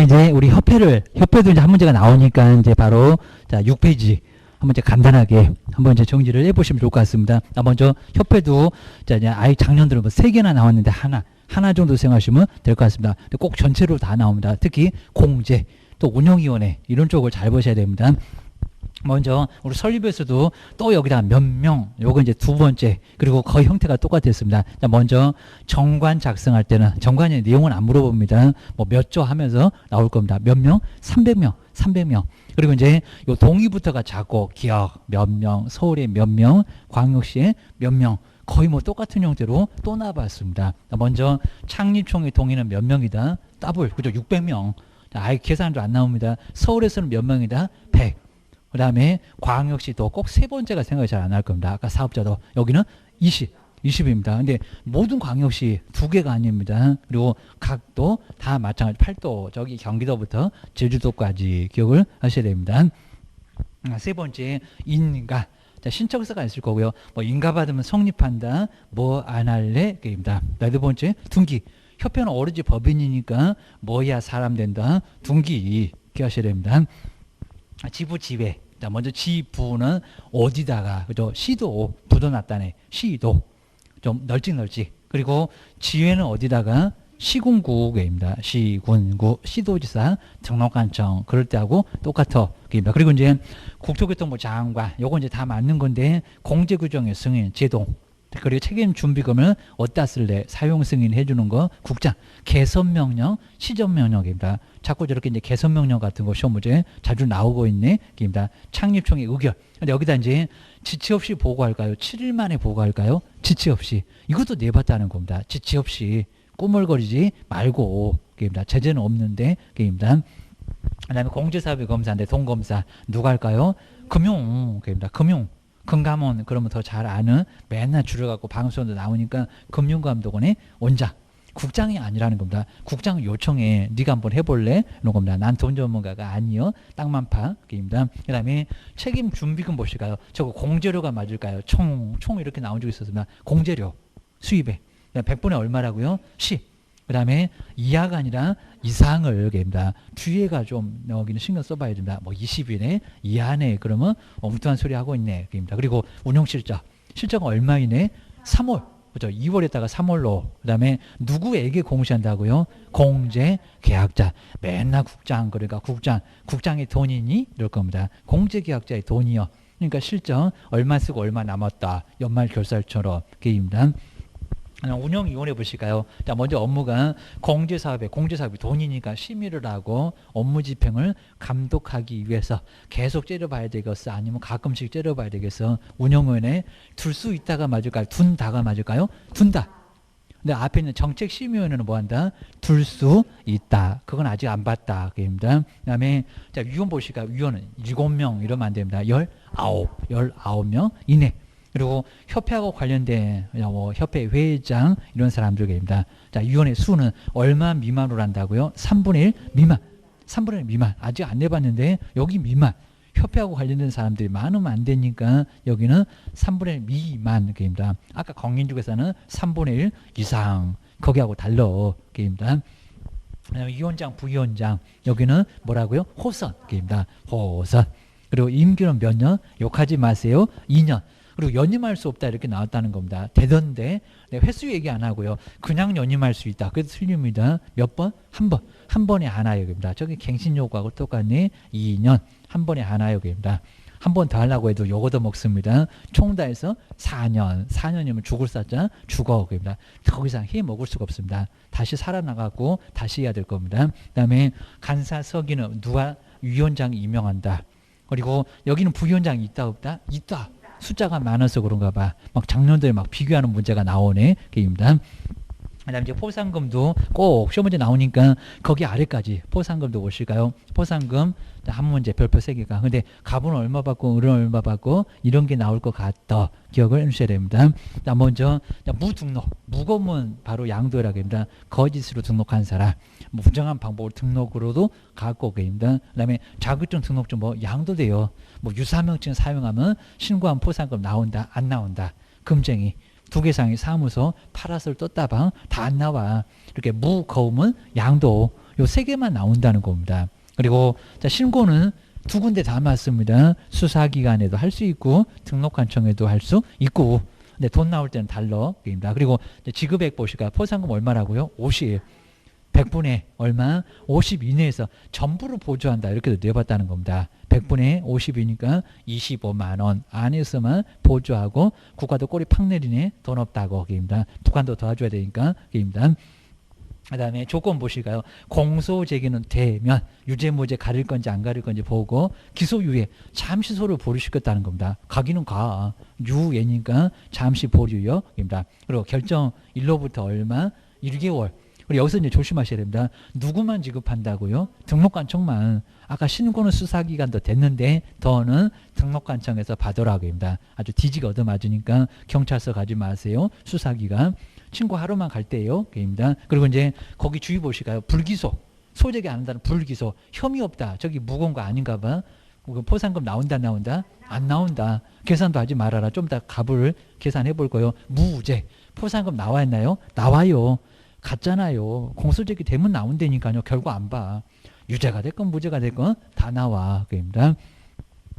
이제 우리 협회도 이제 한 문제가 나오니까 이제 바로 자, 6페이지 한번 이제 간단하게 한번 이제 정리를 해보시면 좋을 것 같습니다. 먼저 협회도 자, 이제 아예 작년들은 뭐 3개나 나왔는데 하나 정도 생각하시면 될 것 같습니다. 근데 꼭 전체로 다 나옵니다. 특히 공제, 또 운영위원회 이런 쪽을 잘 보셔야 됩니다. 먼저 우리 설립에서도 또 여기다 몇 명, 요거 이제 두 번째, 그리고 거의 형태가 똑같았습니다. 자, 먼저 정관 작성할 때는 정관의 내용은 안 물어봅니다. 뭐 몇 조 하면서 나올 겁니다. 몇 명? 300명, 300명. 그리고 이제 요 동의부터가 작고 기억 몇 명, 서울에 몇 명, 광역시에 몇 명, 거의 뭐 똑같은 형태로 또 나와봤습니다. 먼저 창립총회 동의는 몇 명이다? 더블, 그죠? 600명. 아예 계산도 안 나옵니다. 서울에서는 몇 명이다? 100. 그 다음에 광역시도 꼭 세 번째가 생각이 잘 안 날 겁니다. 아까 사업자도 여기는 20입니다. 근데 모든 광역시 2개가 아닙니다. 그리고 각도 다 마찬가지 8도, 저기 경기도부터 제주도까지 기억을 하셔야 됩니다. 세 번째 인가. 자, 신청서가 있을 거고요. 뭐 인가 받으면 성립한다. 뭐 안 할래? 입니다. 네 번째 등기. 협회는 오로지 법인이니까 뭐야 사람 된다. 등기 기억하셔야 됩니다. 지부 지회. 자, 먼저 지부는 어디다가, 그죠? 시도, 부도 났다네. 시도. 좀 널찍. 그리고 지회는 어디다가? 시군구입니다. 시군구, 시도지사, 등록관청, 그럴 때하고 똑같아. 그리고 이제 국토교통부 장관, 요거 이제 다 맞는 건데, 공제규정의 승인, 제동. 그리고 책임 준비금을 어디다 쓸래? 사용 승인 해주는 거, 국장, 개선명령, 시정명령입니다. 자꾸 저렇게 이제 개선명령 같은 거 시험 문제 자주 나오고 있네. 입니다. 창립총회 의결. 근데 여기다 이제 지체 없이 보고할까요? 7일 만에 보고할까요? 지체 없이. 이것도 내봤다는 겁니다. 지체 없이 꾸물거리지 말고. 입니다. 제재는 없는데. 입니다. 그다음에 공제사업의 검사인데 동검사 누가 할까요? 입니다. 금융. 금감원 그러면 더 잘 아는 맨날 줄여갖고 방송도 나오니까 금융감독원의 원장. 국장이 아니라는 겁니다. 국장 요청해. 네가 한번 해볼래? 이런 겁니다. 난 돈 전문가가 아니요. 땅만 파. 입니다. 그 다음에 책임 준비금 보실까요? 저거 공제료가 맞을까요? 총 이렇게 나온 적이 있었습니다. 공제료 수입에 100분의 얼마라고요? 10. 그 다음에 이하가 아니라 이상을 입니다. 뒤에가 좀 여기는 신경 써봐야 됩니다. 뭐 20이네, 이하네. 그러면 엉뚱한 소리 하고 있네. 입니다. 그리고 운용실적. 실적은 얼마이네? 3월. 그죠? 2월에다가 3월로. 그 다음에 누구에게 공시한다고요? 공제 계약자. 맨날 국장, 그러니까 국장의 돈이니? 이럴 겁니다. 공제 계약자의 돈이요. 그러니까 실적 얼마 쓰고 얼마 남았다. 연말 결산처럼. 그입니다. 운영위원회 보실까요? 자, 먼저 업무가 공제사업이 돈이니까 심의를 하고 업무 집행을 감독하기 위해서 계속 째려봐야 되겠어? 아니면 가끔씩 째려봐야 되겠어? 운영위원회 둘 수 있다가 맞을까요? 둔다가 맞을까요? 둔다. 근데 앞에 있는 정책심의위원회는 뭐한다? 둘 수 있다. 그건 아직 안 봤다. 그입니다. 그 다음에 자, 위원 보실까요? 위원은 7명 이러면 안 됩니다. 19명 이내. 그리고 협회하고 관련된 뭐 협회 회장 이런 사람들입니다. 자, 위원회 수는 얼마 미만으로 한다고요? 3분의 1 미만. 3분의 1 미만. 아직 안 내봤는데 여기 미만. 협회하고 관련된 사람들이 많으면 안 되니까 여기는 3분의 1 미만입니다. 아까 공인중개사는 3분의 1 이상. 거기하고 달라. 입니다. 위원장, 부위원장 여기는 뭐라고요? 호선입니다. 호선. 그리고 임기는 몇 년? 욕하지 마세요. 2년. 그리고 연임할 수 없다 이렇게 나왔다는 겁니다. 되던데 횟수 얘기 안 하고요. 그냥 연임할 수 있다. 그래서 틀립니다. 몇 번? 한 번. 한 번에 하나역입니다. 저기 갱신 요구하고 똑같네. 2년. 한 번에 하나역입니다. 한 번 더 하려고 해도 요거도 먹습니다. 총 다 해서 4년. 4년이면 죽을 사자 죽어입니다. 더 이상 해 먹을 수가 없습니다. 다시 살아나가고 다시 해야 될 겁니다. 그 다음에 간사석이는 누가 위원장이 임명한다. 그리고 여기는 부위원장이 있다 없다? 있다. 숫자가 많아서 그런가 봐. 막 작년도에 막 비교하는 문제가 나오네. 게임입니다. 그다음에 이제 포상금도 꼭 시험 문제 나오니까 거기 아래까지 포상금도 보실까요? 포상금 한 문제 별표 3개가. 근데 갑은 얼마 받고 을은 얼마 받고 이런 게 나올 것 같다. 기억을 해주셔야 됩니다. 자, 먼저 무등록. 무검은 바로 양도라고합니다. 거짓으로 등록한 사람. 뭐 부정한 방법으로 등록으로도 갖고 오게입니다. 그다음에 자격증 등록증 뭐 양도돼요. 뭐 유사명칭 사용하면 신고한 포상금 나온다 안 나온다. 금쟁이. 두 개 이상의 사무소, 파라솔, 떴다방 다 안 나와. 이렇게 무, 거음은 양도 요 세 개만 나온다는 겁니다. 그리고 자, 신고는 두 군데 다 맞습니다. 수사기관에도 할 수 있고 등록관청에도 할 수 있고, 근데 돈 나올 때는 달러. 그리고 지급액 보시까 포상금 얼마라고요? 50. 100분의 얼마? 50 이내에서 전부를 보조한다. 이렇게 내봤다는 겁니다. 100분의 50이니까 25만 원 안에서만 보조하고, 국가도 꼬리 팍 내리네. 돈 없다고. 북한도 도와줘야 되니까. 그 다음에 조건 보실까요? 공소제기는 되면 유죄무죄 가릴 건지 안 가릴 건지 보고, 기소유예 잠시 소를 보류시켰다는 겁니다. 가기는 가. 유예니까 잠시 보류요. 그리고 결정 일로부터 얼마? 1개월. 그리고 여기서 이제 조심하셔야 됩니다. 누구만 지급한다고요? 등록관청만. 아까 신고는 수사기관도 됐는데 더는 등록관청에서 받으라고 합니다. 아주 뒤지게 얻어맞으니까 경찰서 가지 마세요. 수사기관. 친구 하루만 갈 때예요. 그리고 이제 거기 주의 보실까요? 불기소. 소재기 안 한다는 불기소. 혐의 없다. 저기 무거운 거 아닌가 봐. 포상금 나온다 안 나온다? 안 나온다. 계산도 하지 말아라. 좀 이따 값을 계산해 볼 거예요. 무죄. 포상금 나와 있나요? 나와요. 갔잖아요. 공소제기 되면 나온다니까요. 결과 안 봐. 유죄가 됐건 무죄가 됐건 다 나와. 그입니다.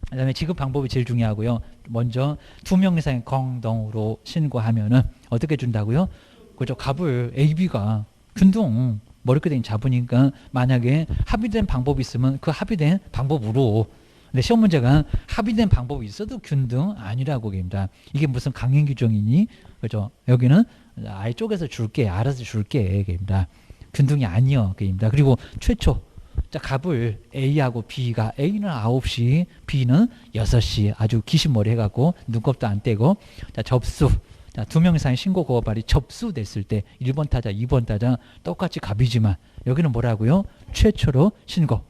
그다음에 지급 방법이 제일 중요하고요. 먼저 2명 이상의 공동으로 신고하면은 어떻게 준다고요? 그죠? 값을 AB가 균등 머리끄댕이 잡으니까, 만약에 합의된 방법이 있으면 그 합의된 방법으로. 근데 시험 문제가 합의된 방법이 있어도 균등 아니라고 합니다. 이게 무슨 강행 규정이니? 그죠? 여기는 아예 쪼개서 줄게, 알아서 줄게. 입니다. 균등이 아니요. 입니다. 그리고 최초 자, 값을 A하고 B가, A는 9시, B는 6시. 아주 기신머리 해갖고 눈곱도 안 떼고. 자, 접수. 자, 2명 이상의 신고 고발이 접수됐을 때 1번 타자, 2번 타자 똑같이 값이지만, 여기는 뭐라고요? 최초로 신고.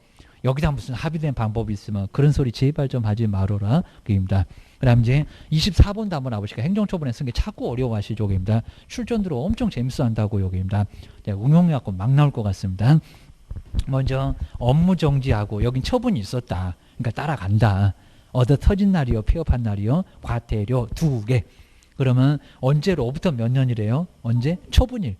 여기다 무슨 합의된 방법이 있으면 그런 소리 제발 좀 하지 말어라. 그입니다. 그 다음 이제 24번도 한번 와보실까? 행정처분에 쓴 게 자꾸 어려워하시죠. 여기입니다. 출전들어 엄청 재밌어 한다고. 여기입니다. 응용해갖고 막 나올 것 같습니다. 먼저 업무 정지하고, 여긴 처분이 있었다. 그러니까 따라간다. 얻어 터진 날이요, 폐업한 날이요, 과태료 2개. 그러면 언제로부터 몇 년이래요? 언제? 처분일.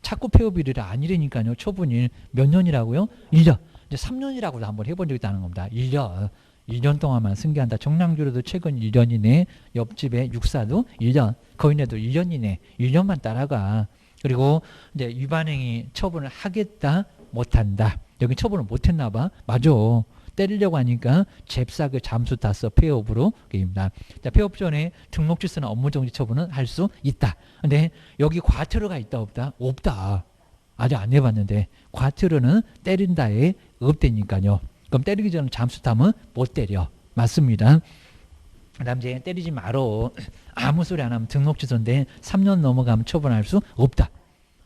자꾸 폐업일이라 아니라니까요. 처분일 몇 년이라고요? 1년. 이제 3년이라고도 한번 해본 적이 있다는 겁니다. 1년. 1년 동안만 승계한다. 정량주로도 최근 1년 이내, 옆집에 육사도 1년, 거인에도 1년 이내, 1년만 따라가. 그리고 이제 위반행위 처분을 하겠다, 못한다. 여기 처분을 못했나 봐. 맞아. 때리려고 하니까 잽싸게 잠수 탔어. 폐업으로. 입니다. 자, 폐업 전에 등록질서나 업무정지 처분은 할 수 있다. 근데 여기 과태료가 있다 없다? 없다. 아직 안 해봤는데 과태료는 때린다에 없다니까요. 그럼 때리기 전에 잠수 타면 못 때려. 맞습니다. 그 다음 이제 때리지 말어. 아무 소리 안 하면 등록취소인데 3년 넘어가면 처분할 수 없다.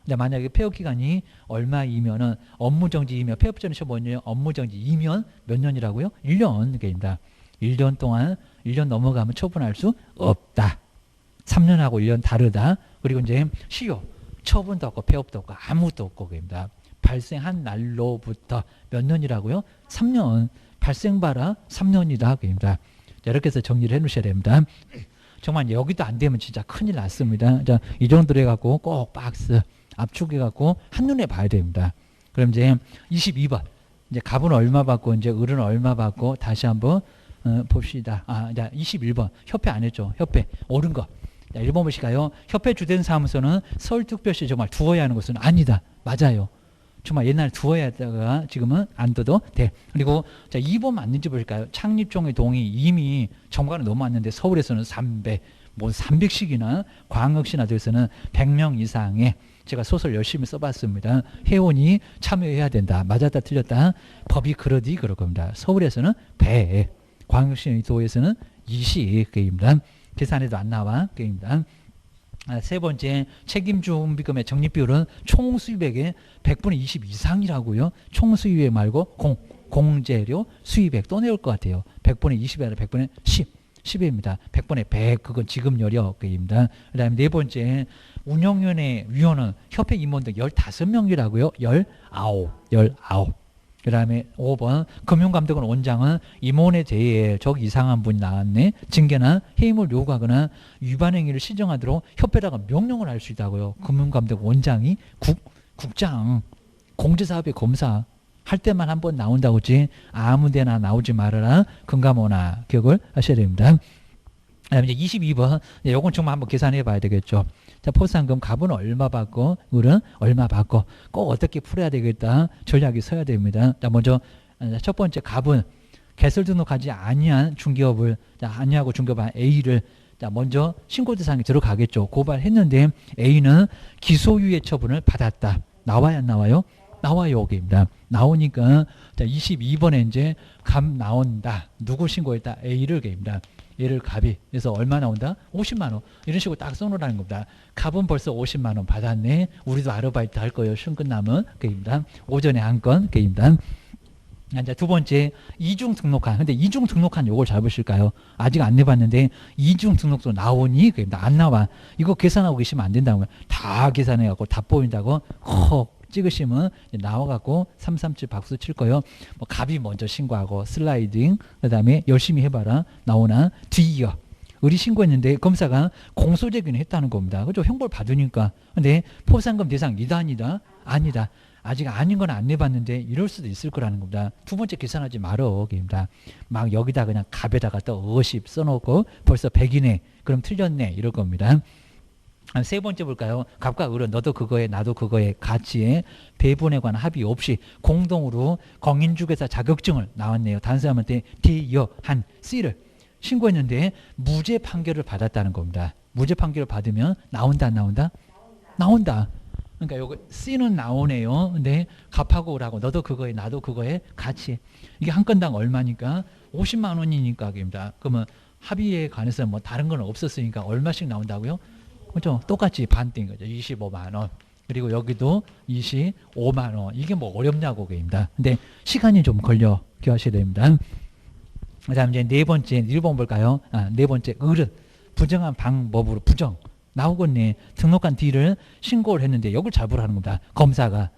근데 만약에 폐업 기간이 얼마이면은, 업무정지이면, 폐업 전에 처분이요, 업무정지이면 몇 년이라고요? 1년입니다. 1년 동안, 1년 넘어가면 처분할 수 없다. 3년하고 1년 다르다. 그리고 이제 시효, 처분도 없고 폐업도 없고 아무것도 없고. 그입니다. 발생한 날로부터 몇 년이라고요? 3년. 발생 봐라 3년이다. 그입니다. 자, 이렇게 해서 정리를 해 놓으셔야 됩니다. 정말 여기도 안 되면 진짜 큰일 났습니다. 자, 이 정도로 해갖고 꼭 박스 압축해갖고 한눈에 봐야 됩니다. 그럼 이제 22번. 이제 갑은 얼마 받고, 이제 을은 얼마 받고, 다시 한번 봅시다. 자, 21번. 협회 안 했죠. 협회. 옳은 거. 자, 1번 보실까요? 협회 주된 사무소는 서울특별시 정말 두어야 하는 것은 아니다. 맞아요. 정말 옛날에 두어야 했다가 지금은 안 둬도 돼. 그리고 자, 2번 맞는지 보실까요? 창립종의 동의 이미 정관은 넘어왔는데 서울에서는 300, 뭐 300씩이나, 광역시나도에서는 100명 이상의, 제가 소설 열심히 써봤습니다. 회원이 참여해야 된다. 맞았다 틀렸다. 법이 그러디 그럴 겁니다. 서울에서는 100, 광역시도에서는 20개입니다. 계산해도 안 나와. 개입니다. 세 번째, 책임준비금의 적립비율은 총 수입액의 100분의 20 이상이라고요. 총 수입액 말고 공재료 수입액 또 내올 것 같아요. 100분의 20이 아니라 100분의 10. 10입니다. 100분의 100, 그건 지급 여력입니다. 그 다음에 네 번째, 운영위원회 위원은 협회 임원 등 15명이라고요. 19. 그 다음에 5번 금융감독원 원장은 임원에 대해 적 이상한 분이 나왔네. 징계나 해임을 요구하거나 위반 행위를 시정하도록 협회다가 명령을 할 수 있다고요. 금융감독 원장이 국장, 공제사업의 검사 할 때만 한 번 나온다고 하지 아무데나 나오지 말아라. 금감원아 기억을 하셔야 됩니다. 그다음에 이제 22번 요건 정말 한번 계산해 봐야 되겠죠. 자, 포상금 갑은 얼마 받고 을은 얼마 받고 꼭 어떻게 풀어야 되겠다. 전략이 서야 됩니다. 자, 먼저 첫 번째 갑은 개설 등록하지 아니한 중개업을 아니하고 중개업한 A를 자, 먼저 신고 대상에 들어가겠죠. 고발했는데 A는 기소유예 처분을 받았다. 나와야 안 나와요? 나와요. 여기입니다. 나오니까 자, 22번에 이제 갑 나온다. 누구 신고했다? A를 개입니다. 얘를 갑이. 그래서 얼마 나온다? 50만 원. 이런 식으로 딱 써놓으라는 겁니다. 갑은 벌써 50만 원 받았네. 우리도 아르바이트 할 거예요. 시험 끝나면. 그입니다. 오전에 한 건. 그입니다. 이제 두 번째 이중 등록한. 근데 이중 등록한 요걸 잘 보실까요? 아직 안 내봤는데 이중 등록도 나오니 그입니다. 안 나와. 이거 계산하고 계시면 안 된다고요. 다 계산해갖고 다 보인다고 헉 찍으시면 나와갖고 337 박수 칠 거예요. 뭐 갑이 먼저 신고하고 슬라이딩 그다음에 열심히 해봐라 나오나 뒤이어 의리 신고했는데 검사가 공소제기는 했다는 겁니다. 그죠? 형벌 받으니까. 근데 포상금 대상이다 아니다? 아니다. 아직 아닌 건 안 내봤는데 이럴 수도 있을 거라는 겁니다. 두 번째 계산하지 말어. 입니다. 막 여기다 그냥 갑에다가 또 50 써놓고 벌써 100이네. 그럼 틀렸네. 이럴 겁니다. 세 번째 볼까요? 갑과 을은 너도 그거에 나도 그거에 가치에 배분에 관한 합의 없이 공동으로 공인중개사 자격증을 나왔네요. 다른 사람한테 D여한 C를 신고했는데 무죄 판결을 받았다는 겁니다. 무죄 판결을 받으면 나온다 안 나온다? 나온다. 그러니까 요거 C는 나오네요. 근데 갑하고 을하고 너도 그거에 나도 그거에 같이 이게 한 건당 얼마니까 50만 원이니까 입니다. 그러면 합의에 관해서 뭐 다른 건 없었으니까 얼마씩 나온다고요? 그렇죠? 똑같이 반대인 거죠. 25만 원. 그리고 여기도 25만 원. 이게 뭐 어렵냐고 그입니다. 근데 시간이 좀 걸려 기억하셔야 됩니다. 그다음 이제 네 번째 1번 볼까요? 네 번째 을은 부정한 방법으로 부정 나오겠네. 등록한 D를 신고를 했는데 이걸 잘 보라는 겁니다. 검사가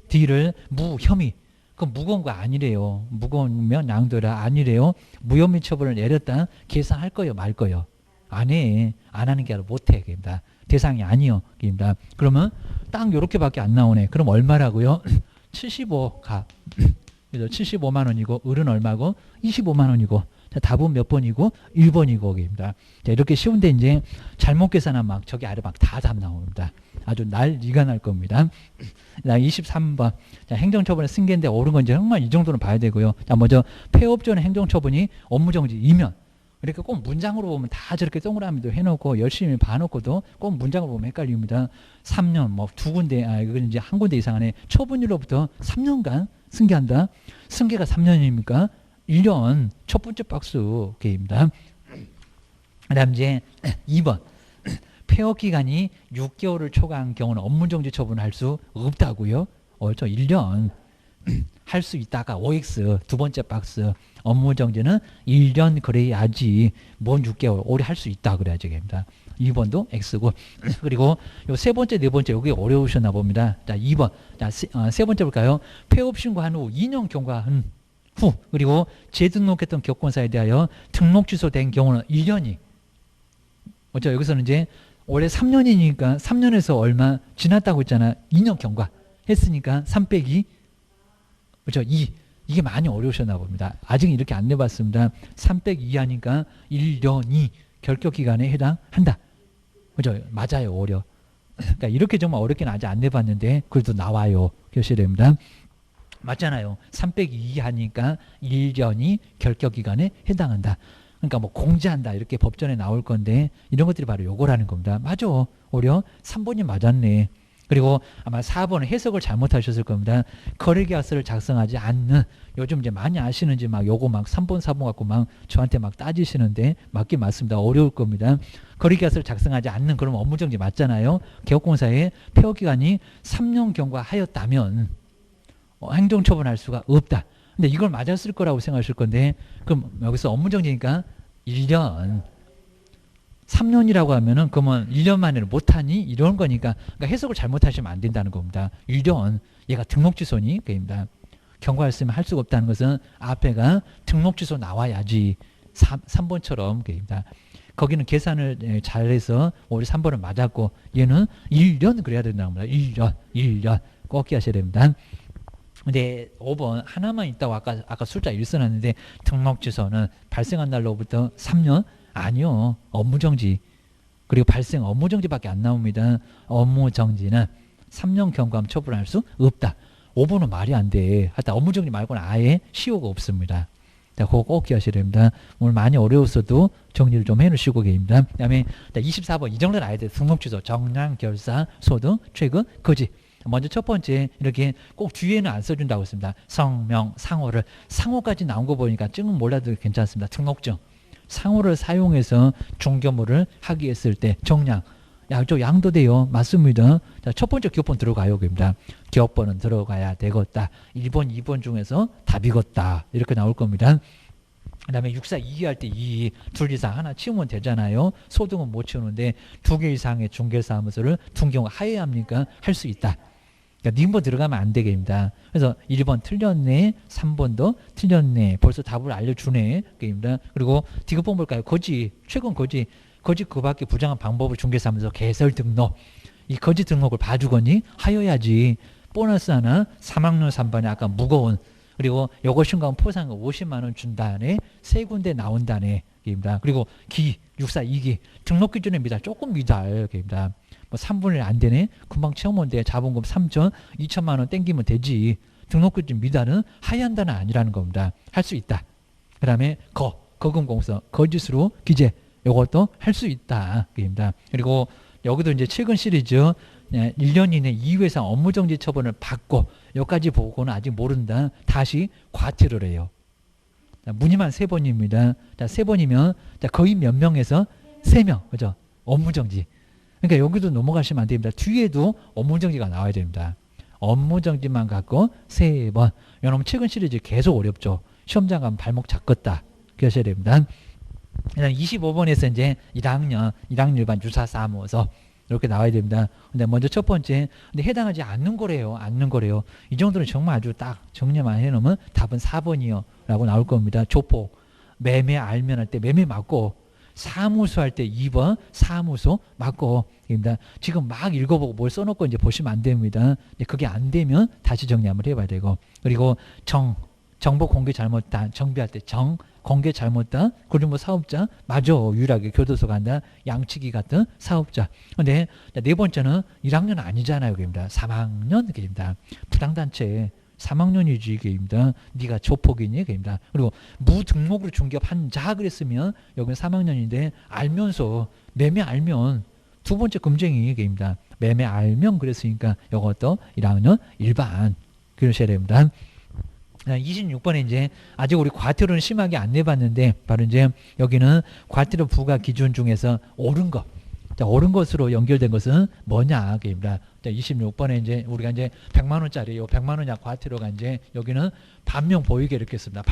D를 무혐의 그 무거운 거 아니래요. 무거우면 양도라 아니래요. 무혐의 처분을 내렸다. 계산할 거요 말 거요. 안 해. 안 하는 게 아니라 못 해. 그입니다. 대상이 아니요. 그입니다. 그러면 딱 요렇게밖에 안 나오네. 그럼 얼마라고요? 75가. 그래서 75만 원이고 을은 얼마고? 25만 원이고. 자, 답은 몇 번이고? 1번이고 그입니다. 자, 이렇게 쉬운데 이제 잘못 계산하면 막 저기 아래 막 다 답 나옵니다. 아주 난리가 날 겁니다. 자, 23번. 자, 행정처분의 승계인데 옳은 건지 정말 이 정도는 봐야 되고요. 자, 먼저 폐업 전의 행정처분이 업무정지이면 이렇게 꼭 문장으로 보면 다 저렇게 동그라미도 해놓고 열심히 봐놓고도 꼭 문장으로 보면 헷갈립니다. 3년 뭐 두 군데 이건 이제 한 군데 이상 안에 처분일로부터 3년간 승계한다. 승계가 3년입니까? 1년 첫 번째 박스 게임입니다. 그다음 이제 2번 폐업 기간이 6개월을 초과한 경우는 업무정지 처분할 수 없다고요. 저 1년 할 수 있다가 OX 두 번째 박스 업무정지는 1년 그래야지 뭔 6개월 오래 할 수 있다 그래야지 됩니다. 2번도 X고 그리고 요 세 번째 네 번째 여기 어려우셨나 봅니다. 자 2번 자 세 번째 볼까요? 폐업 신고한 후 2년 경과한 후 그리고 재등록했던 기업권사에 대하여 등록 취소된 경우는 1년이 그렇죠. 여기서는 이제 올해 3년이니까 3년에서 얼마 지났다고 했잖아. 2년 경과 했으니까 3 빼기 그렇죠. 2 이게 많이 어려우셨나 봅니다. 아직 이렇게 안 내봤습니다. 3 빼기 2 하니까 1년이 결격기간에 해당한다. 그죠? 맞아요. 어려. 그러니까 이렇게 정말 어렵게는 아직 안 내봤는데 그래도 나와요. 교시해야 됩니다. 맞잖아요. 3 빼기 2 하니까 1년이 결격기간에 해당한다. 그러니까 뭐 공제한다 이렇게 법전에 나올 건데 이런 것들이 바로 요거라는 겁니다. 맞아. 어려? 3번이 맞았네. 그리고 아마 4번은 해석을 잘못하셨을 겁니다. 거래계약서를 작성하지 않는 요즘 이제 많이 아시는지 막 요거 막 3번 4번 갖고 막 저한테 막 따지시는데 맞긴 맞습니다. 어려울 겁니다. 거래계약서를 작성하지 않는 그럼 업무정지 맞잖아요. 개업공사의 폐업기간이 3년 경과하였다면 행정처분할 수가 없다. 근데 이걸 맞았을 거라고 생각하실 건데 그럼 여기서 업무정지니까 1년 3년이라고 하면은 그러면 1년 만에는 못하니 이런 거니까 그러니까 해석을 잘못하시면 안 된다는 겁니다. 1년 얘가 등록 취소니 그입니다. 경과를 쓰면 할 수가 없다는 것은 앞에가 등록 취소 나와야지 3번처럼 입니다. 거기는 계산을 잘해서 오히려 3번을 맞았고 얘는 1년 그래야 된다는 겁니다. 1년 꼭 기하셔야 됩니다. 근데 5번 하나만 있다고 아까 숫자 1 써놨는데 등록 취소는 발생한 날로부터 3년? 아니요. 업무정지. 그리고 발생 업무정지밖에 안 나옵니다. 업무정지는 3년 경과하면 처분할 수 없다. 5번은 말이 안 돼. 하여튼 업무정지 말고는 아예 시효가 없습니다. 자, 그거 꼭 기하셔야 됩니다. 오늘 많이 어려웠어도 정리를 좀 해놓으시고 계십니다. 그 다음에 24번 이 정도는 알아야 돼요. 등록취소, 정량, 결사, 소득, 최근, 거지. 먼저 첫 번째 이렇게 꼭 뒤에는 안 써준다고 했습니다. 성명, 상호를. 상호까지 나온 거 보니까 증은 몰라도 괜찮습니다. 등록증. 상호를 사용해서 중개물을 하기 했을 때 정량. 저 양도 돼요. 맞습니다. 자, 첫 번째 기업번 들어가요. 그입니다. 기업번은 들어가야 되겠다. 1번, 2번 중에서 답이겠다. 이렇게 나올 겁니다. 그 다음에 6사 2 할 때 2, 둘 이상 하나 치우면 되잖아요. 소득은 못 치우는데 2개 이상의 중개사무소를 둔 경우 하여야 합니까? 할 수 있다. 그러니까 닝번 들어가면 안 되겠습니다. 그래서 1번 틀렸네, 3번도 틀렸네. 벌써 답을 알려주네. 그입니다. 그리고 디귿번 볼까요? 거지, 최근 거지. 거짓 그밖에 부정한 방법을 중개사무소 개설 등록. 이 거짓 등록을 봐주거니 하여야지. 보너스 하나 3학년 3반에 아까 무거운 그리고 요거 신고하면 포상금 50만 원 준다네. 세 군데 나온다네. 입니다. 그리고 기 6사 2기 등록 기준에 미달 조금 미달. 입니다. 뭐 3분의 1 안 되네. 금방 채우면 돼. 자본금 3천 2천만 원 땡기면 되지. 등록 기준 미달은 하얀다는 아니라는 겁니다. 할 수 있다. 그 다음에 거금공서 거짓으로 기재. 요것도 할 수 있다. 입니다. 그리고 여기도 이제 최근 시리즈 1년 이내 2회 이상 업무정지 처분을 받고 여기까지 보고는 아직 모른다. 다시 과태료를 해요. 문의만 3번입니다. 자, 3번이면 거의 몇 명에서 3명. 그죠? 업무정지. 그러니까 여기도 넘어가시면 안 됩니다. 뒤에도 업무정지가 나와야 됩니다. 업무정지만 갖고 3번. 여러분 최근 시리즈 계속 어렵죠. 시험장 가면 발목 잡겠다. 그러셔야 됩니다. 25번에서 이제 1학년 일반 유사사무소 이렇게 나와야 됩니다. 근데 먼저 첫 번째, 근데 해당하지 않는 거래요. 이 정도는 정말 아주 딱 정리만 해놓으면 답은 4번이요. 라고 나올 겁니다. 조폭, 매매 알면 할 때 매매 맞고, 사무소 할 때 2번 사무소 맞고, 입니다. 지금 막 읽어보고 뭘 써놓고 이제 보시면 안 됩니다. 근데 그게 안 되면 다시 정리 한번 해봐야 되고, 그리고 정보 공개 잘못한, 정비할 때 공개 잘못한, 그리고 뭐 사업자, 맞아, 유일하게 교도소 간다, 양치기 같은 사업자. 근데 네 번째는 1학년 아니잖아요, 그입니다. 3학년, 그입니다. 부당단체, 3학년이지, 그입니다. 네가 조폭이니, 그입니다. 그리고 무등록으로 중개한 자 그랬으면 여기는 3학년인데 알면서 매매 알면 두 번째 금쟁이, 그입니다. 매매 알면 그랬으니까 이것도 1학년 일반 그러셔야 됩니다. 26번에 이제 아직 우리 과태료는 심하게 안 내봤는데 바로 이제 여기는 과태료 부과 기준 중에서 옳은 것. 자, 옳은 것으로 연결된 것은 뭐냐? 입니다. 26번에 이제 우리가 이제 100만 원짜리 요 100만 원약 과태료가 이제 여기는 반명 보이게 이렇게 했습니다.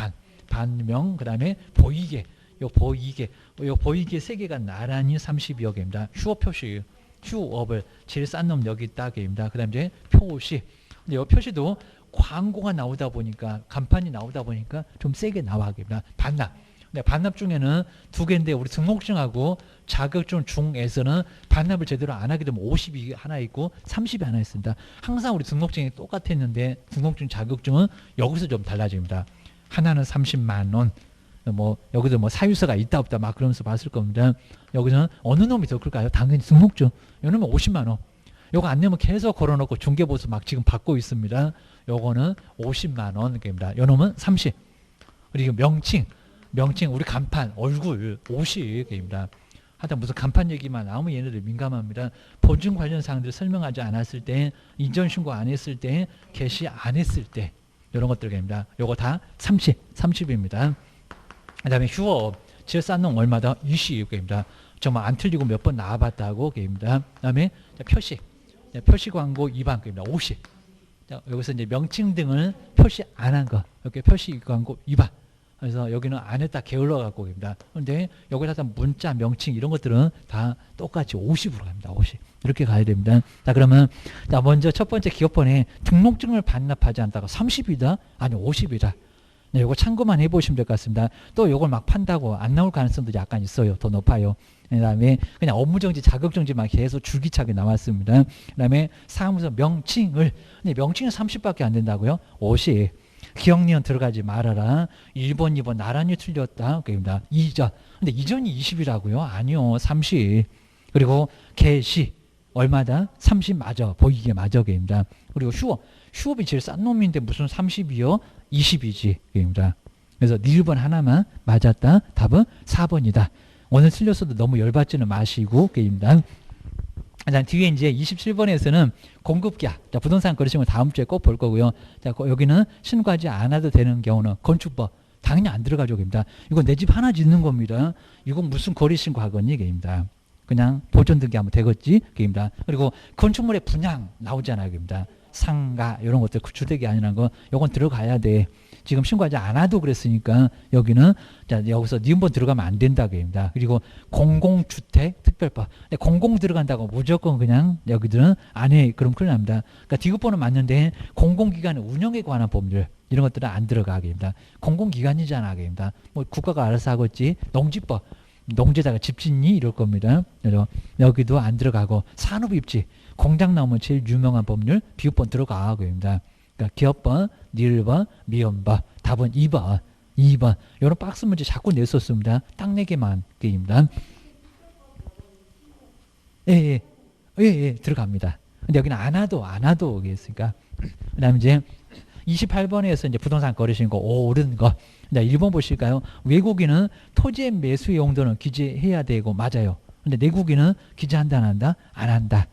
반명 그다음에 보이게. 요 보이게 세 개가 나란히 32여 개입니다. 휴업 표시. 휴업을 제일 싼 놈 여기 있다 개입니다. 그다음에 이제 표시. 근데 요 표시도 광고가 나오다 보니까 간판이 나오다 보니까 좀 세게 나와입니다. 반납. 네, 반납 중에는 두 개인데 우리 등록증하고 자격증 중에서는 반납을 제대로 안 하게 되면 50이 하나 있고 30이 하나 있습니다. 항상 우리 등록증이 똑같았는데 등록증 자격증은 여기서 좀 달라집니다. 하나는 30만 원. 뭐 여기도 뭐 사유서가 있다 없다 막 그러면서 봤을 겁니다. 여기서는 어느 놈이 더 클까요? 당연히 등록증. 요놈은 50만 원. 요거 안 내면 계속 걸어놓고 중개보수 막 지금 받고 있습니다. 요거는 50만 원입니다. 요놈은 30. 그리고 명칭 우리 간판 얼굴 50입니다. 하여튼 무슨 간판 얘기만 나오면 얘네들 민감합니다. 보증 관련 사항들 설명하지 않았을 때, 이전 신고 안 했을 때, 개시 안 했을 때 이런 것들입니다. 요거 다 30입니다. 그다음에 휴업 제일 싼 놈 얼마다? 20입니다. 정말 안 틀리고 몇 번 나와봤다고 게입니다. 그다음에 표시 광고 2반급입니다. 50. 자, 여기서 이제 명칭 등을 표시 안 한 거. 이렇게 표시 광고 2반. 그래서 여기는 안에다 게을러 갖고 옵니다. 그런데 여기다 문자, 명칭 이런 것들은 다 똑같이 50으로 갑니다. 50. 이렇게 가야 됩니다. 자, 그러면 자, 먼저 첫 번째 기업번에 등록증을 반납하지 않다가 30이다? 아니 50이다. 네, 이거 참고만 해보시면 될 것 같습니다. 또 이걸 막 판다고 안 나올 가능성도 약간 있어요. 더 높아요. 그 다음에 그냥 업무정지, 자격정지만 계속 줄기차게 나왔습니다. 그 다음에 사무소 명칭을, 근데 명칭은 30밖에 안 된다고요? 50. 기억니은 들어가지 말아라. 1번, 2번 나란히 틀렸다. 그입니다. 이전. 근데 이전이 20이라고요? 아니요. 30. 그리고 개시. 얼마다? 30 맞아. 보이게 맞아. 그입니다. 그리고 휴업. 휴업이 제일 싼 놈인데 무슨 30이요? 20이지. 그입니다. 그래서 1번 하나만 맞았다. 답은 4번이다. 오늘 틀렸어도 너무 열받지는 마시고. 그입니다. 자, 뒤에 이제 27번에서는 공급계약. 자, 부동산 거래신고 다음 주에 꼭 볼 거고요. 자, 여기는 신고하지 않아도 되는 경우는 건축법. 당연히 안 들어가죠. 입니다. 이건 내 집 하나 짓는 겁니다. 이건 무슨 거래신고 하겠니? 입니다. 그냥 보존 등기하면 되겠지. 입니다. 그리고 건축물의 분양 나오잖아요. 입니다. 상가 이런 것들 주택이 아니라는 거 요건 들어가야 돼. 지금 신고하지 않아도 그랬으니까 여기는 자, 여기서 니은번 들어가면 안 된다. 입니다. 그리고 공공주택 특별법. 근데 공공 들어간다고 무조건 그냥 여기들은 안 해. 그럼 큰일 납니다. 그러니까 디귿번은 맞는데 공공기관의 운영에 관한 법률 이런 것들은 안 들어가게 됩니다. 공공기관이잖아. 입니다. 뭐 국가가 알아서 하겠지. 농지법. 농지에다가 집 짓니? 이럴 겁니다. 그래서 여기도 안 들어가고 산업입지. 공장 나오면 제일 유명한 법률 비읍번 들어가고 입니다. 그러니까 기업번, 니을번, 미음번. 답은 2번. 2번. 이런 박스 문제 자꾸 냈었습니다. 딱 4개만 게임입니다. 예, 들어갑니다. 근데 여기는 안 와도 오겠으니까. 그 다음에 이제 28번에서 이제 부동산 거래신고 옳은 거. 자, 1번 보실까요? 외국인은 토지의 매수 용도는 기재해야 되고, 맞아요. 근데 내국인은 기재한다, 안 한다? 안 한다.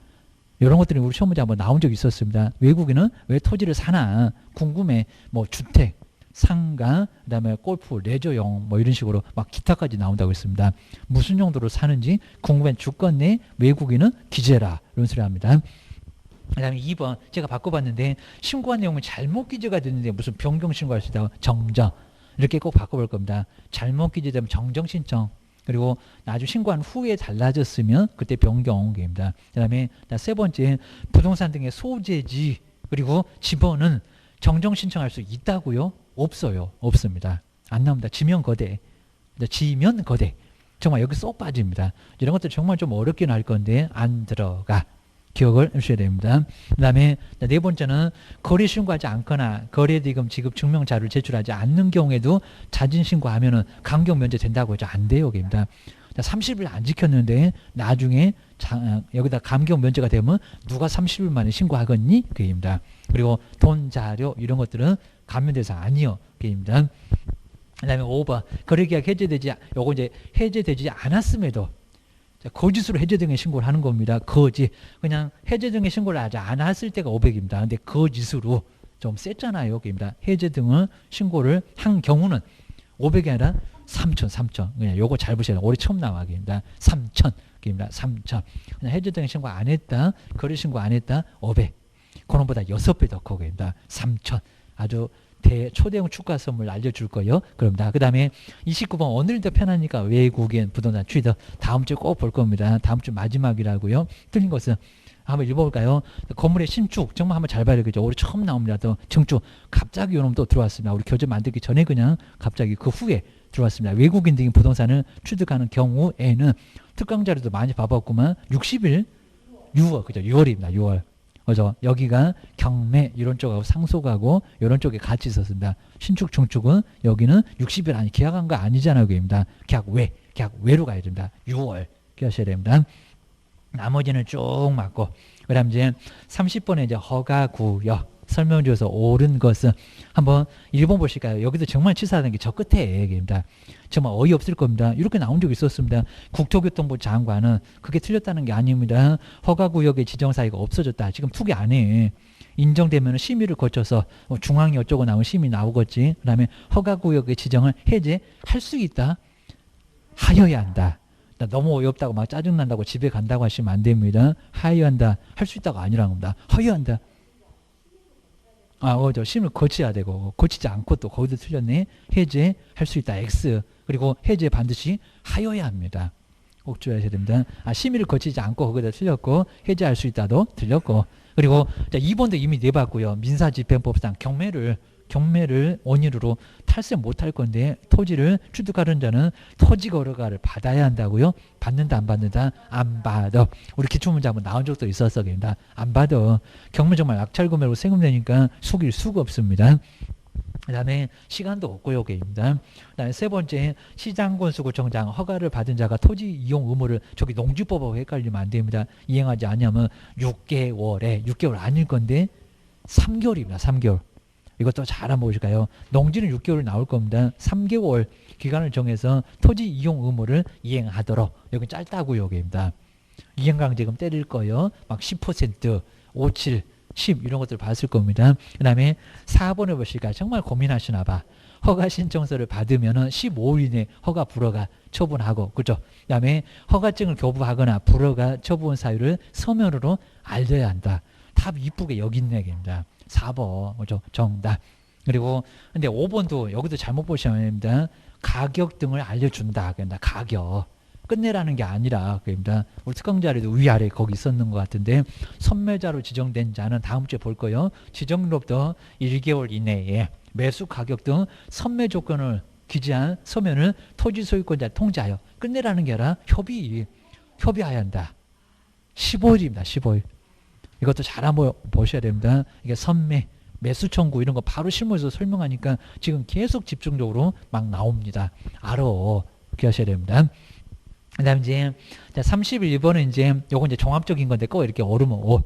이런 것들이 우리 시험 문제 한번 나온 적이 있었습니다. 외국인은 왜 토지를 사나? 궁금해. 뭐 주택, 상가, 그다음에 골프, 레저용 뭐 이런 식으로 막 기타까지 나온다고 했습니다. 무슨 용도로 사는지 궁금한 주권 내 외국인은 기재라. 이런 소리 합니다. 그 다음에 2번 제가 바꿔봤는데 신고한 내용은 잘못 기재가 됐는데 무슨 변경 신고할 수 있다고 정정. 이렇게 꼭 바꿔볼 겁니다. 잘못 기재되면 정정 신청. 그리고 나중에 신고한 후에 달라졌으면 그때 변경입니다. 그 다음에 세 번째 부동산 등의 소재지 그리고 집원은 정정 신청할 수 있다고요? 없어요. 없습니다. 안 나옵니다. 지면 거대. 지면 거대. 정말 여기 쏙 빠집니다. 이런 것들 정말 좀 어렵긴 할 건데 안 들어가. 기억을 하셔야 됩니다. 그 다음에 네 번째는 거래 신고하지 않거나 거래대금 지급 증명 자료를 제출하지 않는 경우에도 자진 신고하면은 감경 면제된다고 하죠. 안 돼요. 입니다. 30일 안 지켰는데 나중에 여기다 감경 면제가 되면 누가 30일 만에 신고하겠니? 그입니다. 그리고 돈 자료 이런 것들은 감면 대상 아니요. 그입니다. 그다음에 5번 거래계약 해제되지 요거 이제 해제되지 않았음에도 거짓으로 해제 등의 신고를 하는 겁니다. 거짓. 그냥 해제 등의 신고를 하지 않았을 때가 500입니다. 근데 거짓으로 좀 셌잖아요. 입니다. 해제 등을 신고를 한 경우는 500이 아니라 3,000. 그냥 요거 잘 보셔야 돼요. 올해 처음 나와기입니다. 3,000입니다. 3,000. 그냥 해제 등의 신고 안 했다. 거래 신고 안 했다. 500. 그놈보다 6배 더 커입니다. 3,000. 아주 초대형 축하 선물 알려줄 거예요. 그럽니다. 그 다음에 29번 오늘이 더 편하니까 외국인 부동산 취득 다음 주에 꼭 볼 겁니다. 다음 주 마지막이라고요. 틀린 것은 한번 읽어볼까요? 건물의 신축 정말 한번 잘 봐야 되겠죠. 올해 처음 나옵니다. 또 증축 갑자기 요놈 또 들어왔습니다. 우리 교재 만들기 전에 그냥 갑자기 그 후에 들어왔습니다. 외국인 등이 부동산을 취득하는 경우에는 특강 자료도 많이 봐봤구만 60일 6월 그죠? 6월입니다. 6월. 그래서 여기가 경매 이런 쪽하고 상속하고 이런 쪽에 같이 있었습니다. 신축 중축은 여기는 60일 아니 계약한 거 아니잖아요. 그입니다. 계약 외로 가야 됩니다. 6월 기하셔야 됩니다. 나머지는 쭉 맞고 그다음 이제 30번에 이제 허가구역 설명 주어서 옳은 것은 한번 1번 보실까요? 여기도 정말 치사하는 게 저 끝에 얘기입니다. 정말 어이없을 겁니다. 이렇게 나온 적이 있었습니다. 국토교통부 장관은 그게 틀렸다는 게 아닙니다. 허가구역의 지정사유가 없어졌다. 지금 투기 안 해. 인정되면 심의를 거쳐서 중앙이 어쩌고 나오면 심의 나오겠지. 그 다음에 허가구역의 지정을 해제할 수 있다. 하여야 한다. 너무 어이없다고 막 짜증난다고 집에 간다고 하시면 안 됩니다. 하여야 한다. 할 수 있다가 아니라는 겁니다. 하여야 한다. 그죠. 심을 거쳐야 되고, 거치지 않고 또 거기도 틀렸네. 해제할 수 있다. X. 그리고 해제 반드시 하여야 합니다. 꼭 주의하셔야 됩니다. 심의를 거치지 않고 거기다 틀렸고, 해제할 수 있다도 틀렸고. 그리고 2번도 이미 내봤고요. 민사집행법상 경매를 원인으로 탈세 못할 건데 토지를 취득하는 자는 토지거래가를 받아야 한다고요. 받는다 안 받는다? 안 받아. 우리 기출문제 한번 나온 적도 있었어. 안 받아. 경매 정말 낙찰금액으로 세금 내니까 속일 수가 없습니다. 그 다음에 시간도 없고요. 게입니다. 그 다음에 세 번째, 시장군수구청장 허가를 받은 자가 토지 이용 의무를 저기 농지법하고 헷갈리면 안 됩니다. 이행하지 않으면 6개월 아닐 건데 3개월입니다. 3개월. 이것도 잘 한번 보실까요? 농지는 6개월 나올 겁니다. 3개월 기간을 정해서 토지 이용 의무를 이행하도록. 여기 짧다고요. 여기입니다. 이행강제금 때릴 거요. 막 10%, 5, 7, 10 이런 것들 봤을 겁니다. 그 다음에 4번을 보실까요? 정말 고민하시나 봐. 허가 신청서를 받으면 15일 이내 허가 불허가 처분하고, 그죠? 그 다음에 허가증을 교부하거나 불허가 처분 사유를 서면으로 알려야 한다. 답 이쁘게 여기 있네. 입니다. 4번, 그죠? 정답. 그리고 근데 5번도 여기도 잘못 보시면 됩니다. 가격 등을 알려준다. 그런다. 가격. 끝내라는 게 아니라, 그입니다. 우리 특강 자료도 위아래 거기 있었는 것 같은데, 선매자로 지정된 자는 다음 주에 볼 거예요. 지정일로부터 1개월 이내에 매수 가격 등 선매 조건을 기재한 서면을 토지 소유권자 통지하여 끝내라는 게 아니라 협의해야 한다. 15일입니다. 15일. 이것도 잘 한번 보셔야 됩니다. 이게 선매, 매수 청구 이런 거 바로 실무에서 설명하니까 지금 계속 집중적으로 막 나옵니다. 기억하셔야 됩니다. 그 다음 이제 31번은 요건 이제 종합적인 건데 꼭 이렇게 얼으면 O,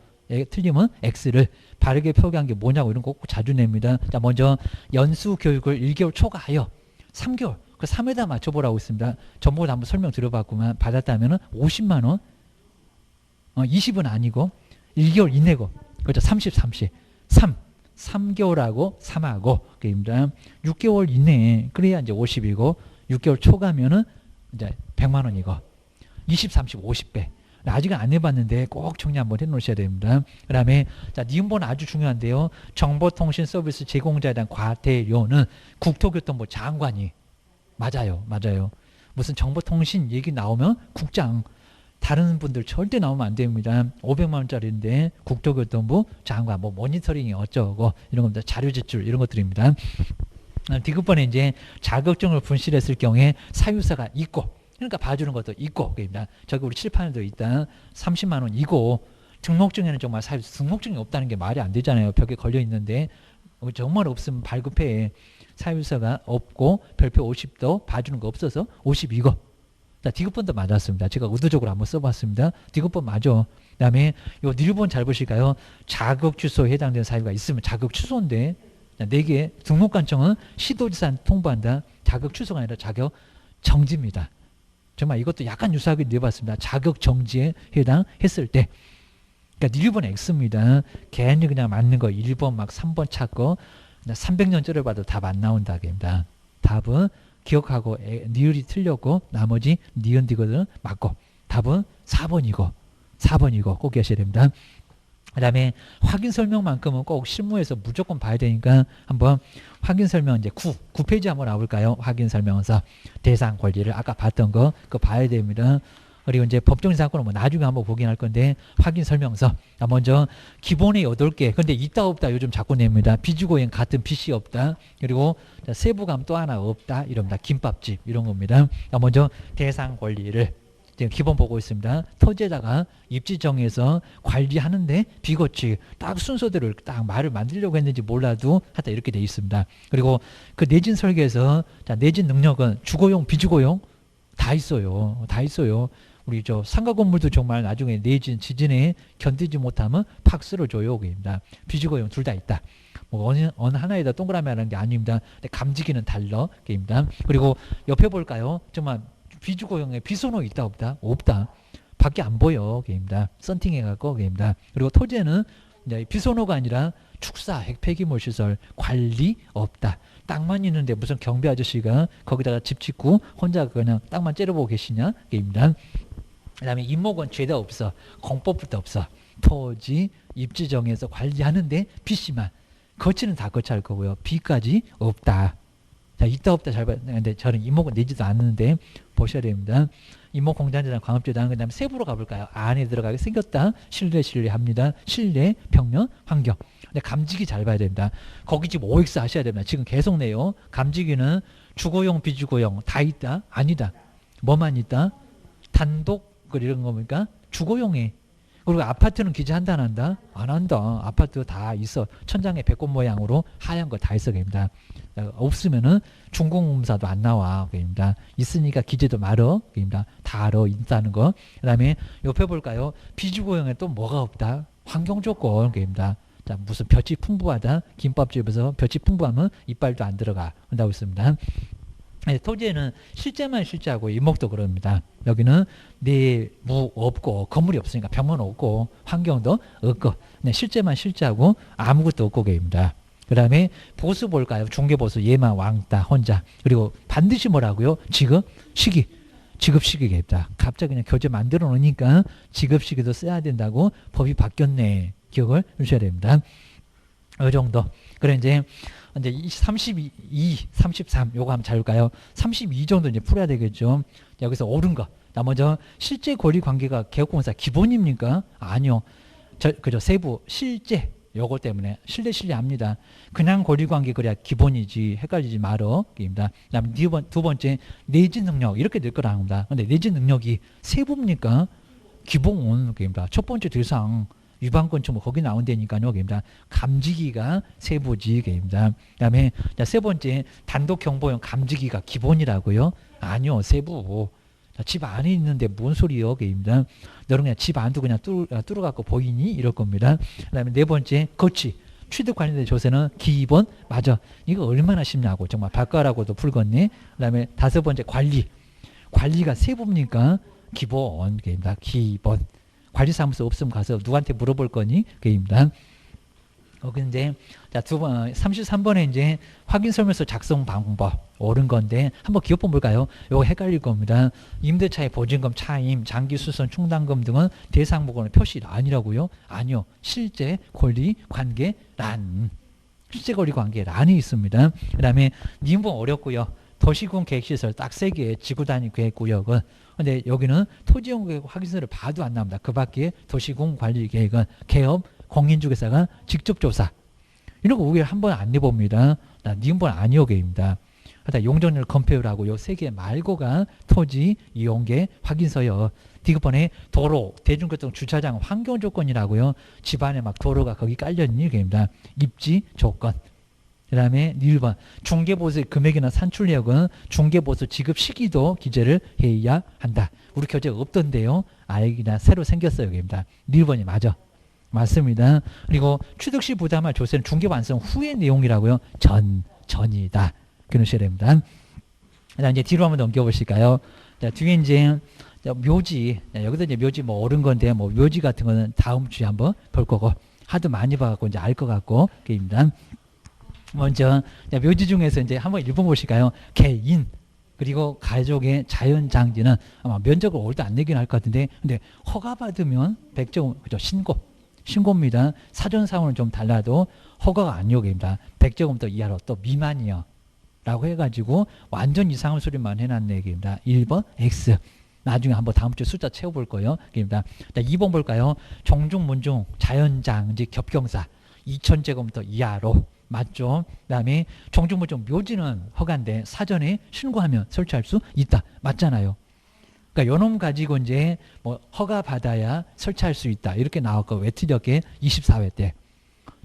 틀리면 X를 바르게 표기한 게 뭐냐고 이런 거 꼭 자주 냅니다. 자, 먼저 연수 교육을 1개월 초과하여 3개월, 그 3에다 맞춰보라고 있습니다. 전부 다 한번 설명 들어봤구만. 받았다면 50만 원, 20은 아니고 1개월 이내고, 그렇죠. 30. 3개월하고 3하고, 그입니다. 6개월 이내에, 그래야 이제 50이고, 6개월 초과면은 이제 100만 원이고, 20, 30, 50배. 아직은 안 해봤는데 꼭 정리 한번 해 놓으셔야 됩니다. 그 다음에, 자, 니은번은 아주 중요한데요. 정보통신 서비스 제공자에 대한 과태료는 국토교통부 장관이, 맞아요. 무슨 정보통신 얘기 나오면 국장, 다른 분들 절대 나오면 안 됩니다. 500만 원짜리인데 국토교통부 장관 뭐 모니터링이 어쩌고 이런 겁니다. 자료 제출 이런 것들입니다. 디귿번에 이제 자격증을 분실했을 경우에 사유사가 있고, 그러니까 봐주는 것도 있고, 그입니다. 저기 우리 칠판에도 있다. 30만 원이고, 등록증에는 정말 등록증이 없다는 게 말이 안 되잖아요. 벽에 걸려 있는데 정말 없으면 발급해. 사유사가 없고 별표 50도 봐주는 거 없어서 52고. 자, 디귿번도 맞았습니다. 제가 의도적으로 한번 써봤습니다. 디귿번 맞아. 그 다음에 요 니르번 잘 보실까요? 자격 취소에 해당되는 사유가 있으면 자격 취소인데, 4개 등록관청은 시도지사한테 통보한다. 자격 취소가 아니라 자격 정지입니다. 정말 이것도 약간 유사하게 내봤습니다. 자격 정지에 해당했을 때. 그러니까 니르번 X입니다. 괜히 그냥 맞는 거 1번 막 3번 찾고 300년 쩔어봐도 답 안 나온다입니다. 답은 기억하고 니을이 틀렸고 나머지 니은 디귿은 맞고, 답은 4번이고 꼭 기억하셔야 됩니다. 그 다음에 확인 설명만큼은 꼭 실무에서 무조건 봐야 되니까 한번 확인 설명 이제 9페이지 한번 나올까요? 확인 설명서 대상 권리를 아까 봤던 거 그거 봐야 됩니다. 그리고 이제 법정인 사건은 뭐 나중에 한번 보긴 할 건데, 확인 설명서 먼저 기본에 8개, 근데 있다 없다 요즘 자꾸 냅니다. 비주고행 같은 빚이 없다. 그리고 세부감 또 하나 없다 이럽니다. 김밥집 이런 겁니다. 먼저 대상 권리를 지금 기본 보고 있습니다. 토지에다가 입지 정해서 관리하는데 비거치 딱 순서대로 딱 말을 만들려고 했는지 몰라도 하여튼 이렇게 돼 있습니다. 그리고 그 내진 설계에서 내진 능력은 주거용 비주거용 다 있어요. 우리 상가 건물도 정말 나중에 내진 지진에 견디지 못하면 팍 쓸어줘요. 그입니다. 비주거용 둘 다 있다. 뭐 어느 하나에다 동그라미 하는 게 아닙니다. 근데 감지기는 달러. 그입니다. 그리고 옆에 볼까요? 정말 비주거용에 비선호 있다 없다? 없다. 밖에 안 보여. 그입니다. 썬팅해갖고 그입니다. 그리고 토지에는 이제 비선호가 아니라 축사, 핵폐기물 시설 관리 없다. 땅만 있는데 무슨 경비 아저씨가 거기다가 집 짓고 혼자 그냥 땅만 째려보고 계시냐? 그입니다. 그 다음에 임목은 죄다 없어. 공법부터 없어. 토지 입지 정해서 관리하는데 PC만. 거치는 다 거치할 거고요. B까지 없다. 자, 있다 없다 잘 봐야 되는데 저는 이목은 내지도 않는데 보셔야 됩니다. 이목 공단자단 광합재단 그다음에 세부로 가볼까요? 안에 들어가게 생겼다. 실내 합니다. 실내 평면 환경. 근데 감지기 잘 봐야 됩니다. 거기 지금 OX 하셔야 됩니다. 지금 계속 내요. 감지기는 주거용 비주거용 다 있다? 아니다. 뭐만 있다? 단독 이런 겁니까? 주거용에. 그리고 아파트는 기재한다 안 한다? 안 한다. 아파트 다 있어. 천장에 배꼽 모양으로 하얀 거 다 있어 됩니다. 없으면은 중공검사도 안 나와 됩니다. 있으니까 기재도 말어 됩니다. 다 알아 있다는 거. 그다음에 옆에 볼까요? 비주거용에 또 뭐가 없다? 환경 조건 됩니다. 자, 무슨 볕이 풍부하다. 김밥집에서 볕이 풍부하면 이빨도 안 들어가. 한다고 있습니다. 네, 토지에는 실제만 실제하고 이목도 그럽니다. 여기는 내무 없고 건물이 없으니까 벽면 없고 환경도 없고 네, 실제만 실제하고 아무것도 없고 계입니다. 그 다음에 보수 볼까요? 중개보수 얘만 왕따 혼자. 그리고 반드시 뭐라고요? 지급 시기. 지급 시기겠다. 갑자기 그냥 교재 만들어 놓으니까 지급 시기도 써야 된다고 법이 바뀌었네. 기억을 주셔야 됩니다. 이 정도. 그래 이제 32, 33 요거 한번 잘 볼까요? 32 정도 이제 풀어야 되겠죠. 여기서 옳은 거. 나 먼저 실제 권리 관계가 개업공사 기본입니까? 아니요. 그죠. 세부 실제 요거 때문에 실례합니다. 그냥 권리 관계 그래야 기본이지 헷갈리지 말어. 입니다. 그다음 두 번째 내지 능력 이렇게 될 거라 합니다. 근데 내지 능력이 세부입니까? 기본입니다. 첫 번째 대상 위반건축 거기 나온다니까요. 입니다. 감지기가 세부지입니다. 그다음에 세 번째 단독 경보용 감지기가 기본이라고요? 아니요, 세부. 집 안에 있는데 뭔 소리요? 입니다. 너는 그냥 집 안도 그냥 뚫어갖고 보이니? 이럴 겁니다. 그다음에 네 번째 거치. 취득 관련된 조세는 기본 맞아. 이거 얼마나 쉽냐고 정말 발가락으로도 풀겠네. 그다음에 다섯 번째 관리. 관리가 세부입니까? 기본입니다. 기본. 관리사무소 없으면 가서 누구한테 물어볼 거니? 그입니다. 근데 자, 33번에 이제 확인 설명서 작성 방법 옳은 건데 한번 기업본 볼까요? 이거 헷갈릴 겁니다. 임대차의 보증금, 차임, 장기 수선, 충당금 등은 대상 보고는 표시 아니라고요? 아니요. 실제 권리 관계란. 실제 권리 관계란이 있습니다. 그다음에 님본 어렵고요. 도시군 계획시설 딱 3개 지구단위 계획구역은 근데 여기는 토지용계획 확인서를 봐도 안 나옵니다. 그 밖에 도시군 관리계획은 개업 공인중개사가 직접 조사 이런 거 오히려 한번 안 내봅니다. 니은번 아니오게입니다. 하다 용적률 검표율하고 요 3개 말고가 토지 이용계 확인서요. 디귿번에 도로 대중교통 주차장 환경 조건이라고요. 집안에 막 도로가 거기 깔려있는 게입니다. 입지 조건. 그 다음에 1번 중개보수의 금액이나 산출력은 중개보수 지급 시기도 기재를 해야 한다. 우리 교재가 없던데요. 알기나 새로 생겼어요. 여기입니다. 1번이 맞아. 맞습니다. 그리고 취득시 부담할 조세는 중개 완성 후의 내용이라고요. 전이다. 그러셔야 됩니다. 자, 이제 뒤로 한번 넘겨보실까요? 자, 뒤에 이제 묘지. 여기서 이제 묘지 뭐 옳은 건데 뭐 묘지 같은 거는 다음 주에 한번 볼 거고 하도 많이 봐갖고 이제 알 것 같고 그입니다. 먼저 묘지 중에서 이제 한번 읽어보실까요? 개인 그리고 가족의 자연장지는 아마 면적을 올도 안 내긴 할 것 같은데 근데 허가받으면 100점 그죠? 신고입니다. 사전사고는 좀 달라도 허가가 아니오게입니다. 100제곱미터 이하로 또 미만이요. 라고 해가지고 완전 이상한 소리만 해놨네 얘기입니다. 1번 X. 나중에 한번 다음 주에 숫자 채워볼 거예요. 입니다. 2번 볼까요? 종중, 문중, 자연장지, 겹경사 2000제곱미터 이하로 맞죠? 그다음에 종중, 문중, 묘지는 허가인데 사전에 신고하면 설치할 수 있다. 맞잖아요. 그러니까 요놈 가지고 이제 뭐 허가 받아야 설치할 수 있다. 이렇게 나왔고 왜 틀렸게 24회 때.